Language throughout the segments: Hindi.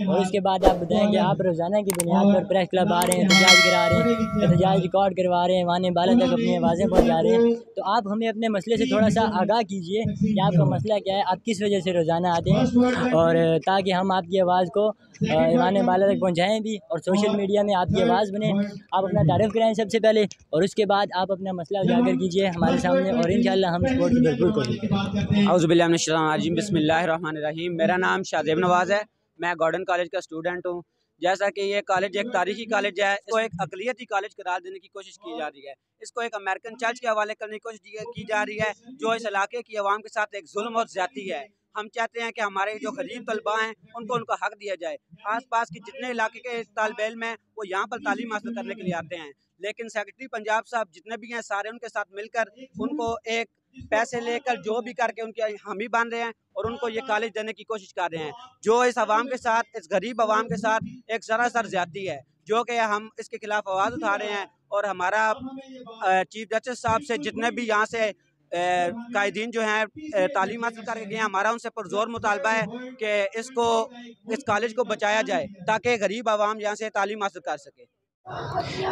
और उसके बाद आप बताएंगे आप रोज़ाना की बुनियाद पर प्रेस क्लब आ रहे हैं, एहतजाज करा रहे हैं, एहतजाज रिकॉर्ड करवा रहे हैं, वाने बाला तक अपनी आवाज़ें पहुँचा रहे हैं। तो आप हमें अपने मसले से थोड़ा सा आगाह कीजिए कि आपका मसला क्या है, आप किस वजह से रोज़ाना आते हैं, और ताकि हम आपकी आवाज़ को वाने बाला तक पहुँचाएँ भी और सोशल मीडिया में आपकी आवाज़ बने। आप अपना तारीफ़ कराएँ सबसे पहले, और उसके बाद आप अपना मसला उजागर कीजिए हमारे सामने, और इंशाअल्लाह हम सपोर्ट की भरपूर कोशिश करेंगे। औज़ुबिल्लाहि मिनश्शैतानिर्रजीम, बिस्मिल्लाहिर्रहमानिर्रहीम। मेरा नाम शाहज़ेब नवाज़ है, मैं गॉर्डन कॉलेज का स्टूडेंट हूँ। जैसा कि ये कॉलेज एक तारीखी कॉलेज है, इसको एक अक़लियती कॉलेज करार देने की कोशिश की जा रही है। इसको एक अमेरिकन चर्च के हवाले करने की कोशिश की जा रही है, जो इस इलाके की आवाम के साथ एक जुल्म और ज़्यादती है। हम चाहते हैं कि हमारे जो गरीब तलबा हैं उनको उनका हक दिया जाए। आस पास के जितने इलाके के तालिब इल्म हैं वो यहाँ पर तालीम हासिल करने के लिए आते हैं, लेकिन सेक्रेटरी पंजाब साहब जितने भी हैं सारे उनके साथ मिलकर उनको एक पैसे लेकर जो भी करके उनके हामी बन रहे हैं और उनको ये कॉलेज देने की कोशिश कर रहे हैं, जो इस आवाम के साथ, इस गरीब आवाम के साथ एक सरासर ज्यादती है, जो कि हम इसके खिलाफ आवाज़ उठा रहे हैं। और हमारा चीफ जस्टिस साहब से जितने भी यहाँ से कायदीन जो हैं तालीम हासिल करके गए हैं, हमारा उनसे पुरजोर मुतालबा है कि इस कॉलेज को बचाया जाए ताकि गरीब आवाम यहाँ से तालीम हासिल कर सके।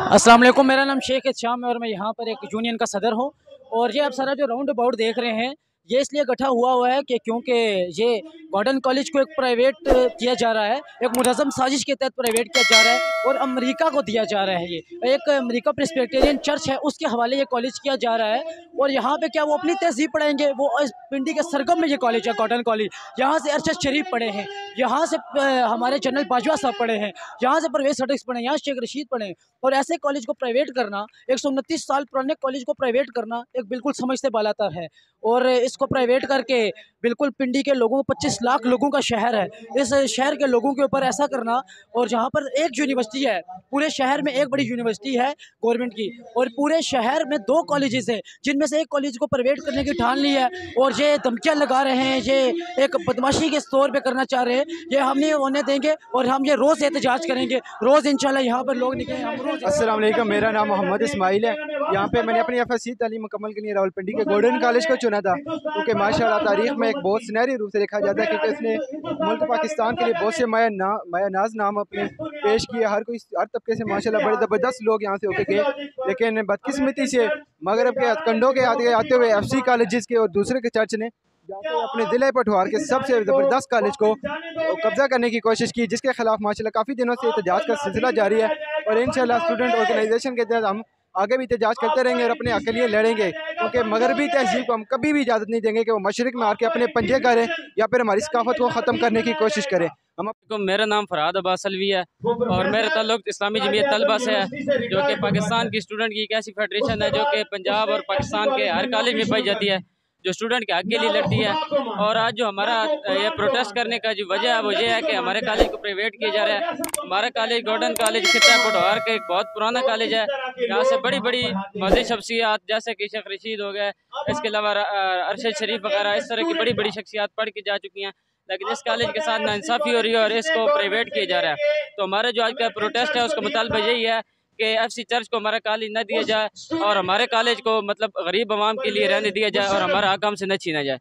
अस्सलाम वालेकुम, मेरा नाम शेख शाम है और मैं यहाँ पर एक यूनियन का सदर हूँ। और ये आप सारा जो राउंड अबाउट देख रहे हैं ये इसलिए इकट्ठा हुआ है कि क्योंकि ये गॉर्डन कॉलेज को एक प्राइवेट किया जा रहा है, एक मुनज़्ज़म साजिश के तहत प्राइवेट किया जा रहा है और अमेरिका को दिया जा रहा है। ये एक अमेरिका प्रेस्बिटेरियन चर्च है उसके हवाले ये कॉलेज किया जा रहा है। और यहाँ पे क्या वो अपनी तहज़ीब पढ़ेंगे, वो इस पिंडी के सरगम में ये कॉलेज है गॉर्डन कॉलेज। यहाँ से अरशद शरीफ पढ़े हैं, यहाँ से हमारे जनरल बाजवा साहब पढ़े हैं, यहाँ से परवेज़ सटक्स पढ़े हैं, यहाँ शेख रशीद पढ़े हैं। और ऐसे कॉलेज को प्राइवेट करना, 129 साल पुराने कॉलेज को प्राइवेट करना एक बिल्कुल समझ से बालातर है। और इसको प्राइवेट करके बिल्कुल पिंडी के लोगों, 25 लाख लोगों का शहर है, इस शहर के लोगों के ऊपर ऐसा करना। और जहाँ पर एक यूनिवर्सिटी है, पूरे शहर में एक बड़ी यूनिवर्सिटी है गवर्नमेंट की, और पूरे शहर में 2 कॉलेजेस हैं जिनमें से एक कॉलेज को प्राइवेट करने की ठान ली है। और ये धमकियाँ लगा रहे हैं, ये एक बदमाशी के तौर पे करना चाह रहे हैं। ये हम नहीं होने देंगे और हम ये रोज़ एहतजाज करेंगे, रोज़ इंशाल्लाह यहाँ पर लोग निकलेंगे। हम रोज़। अस्सलाम वालेकुम, मेरा नाम मोहम्मद इस्माइल है। यहाँ पे मैंने अपनी FSC तालीम मुकम्मल के लिए रावलपिंडी के गोल्डन कॉलेज को चुना था, क्योंकि माशाअल्लाह तारीख़ में एक बहुत सुनहरी रूप से देखा जाता है, क्योंकि इसने मुल्क पाकिस्तान के लिए बहुत से मायानाज नाम अपने पेश किए। हर तबके से माशाअल्लाह बड़े ज़बरदस्त लोग यहाँ से होके गए, लेकिन बदकिस्मती से मगरब के हथकंडों के आते हुए FC कॉलेजेस के और दूसरे के चर्च ने अपने ज़िले पठवार के सबसे ज़बरदस्त कॉलेज को कब्जा करने की कोशिश की, जिसके खिलाफ माशाअल्लाह काफ़ी दिनों से एहतजाज का सिलसिला जारी है। और इंशाअल्लाह स्टूडेंट ऑर्गेनाइजेशन के तहत हम आगे भी एहतजाज करते रहेंगे और अपने हक़ के लिए लड़ेंगे, क्योंकि मगरबी तहज़ीब को हम कभी भी इजाज़त नहीं देंगे कि वो मशरिक़ में आके अपने पंजे करें या फिर हमारी सकाफ़त को ख़त्म करने की कोशिश करें। मेरा नाम फरहाद अब्बास अलवी है और मेरा ताल्लुक इस्लामी जमीयत तलबा से है, जो कि पाकिस्तान की स्टूडेंट की एक ऐसी फेडरेशन है जो कि पंजाब और पाकिस्तान के हर कॉलेज में पाई जाती है, जो स्टूडेंट के हक के लिए लड़ती है। और आज जो हमारा ये प्रोटेस्ट करने का जो वजह है वो ये है कि हमारे कॉलेज को प्राइवेट किया जा रहा है। हमारा कॉलेज गॉर्डन कॉलेज खिता पटवार का एक बहुत पुराना कॉलेज है। यहाँ से बड़ी बड़ी मज़ीद शख्सियात जैसे कि शेख रशीद हो गए, इसके अलावा अरशद शरीफ वगैरह, इस तरह की बड़ी बड़ी शख्सियात पढ़ के जा चुकी हैं, लेकिन इस कॉलेज के साथ नाइंसाफ़ी हो रही है और इसको प्राइवेट किया जा रहा है। तो हमारा जो आज का प्रोटेस्ट है उसका मुतालबा यही है कि FC चर्च को हमारा कॉलेज न दिया जाए और हमारे कॉलेज को मतलब गरीब आवाम के लिए रहने दिया जाए और हमारा हक हमसे न छीना जाए।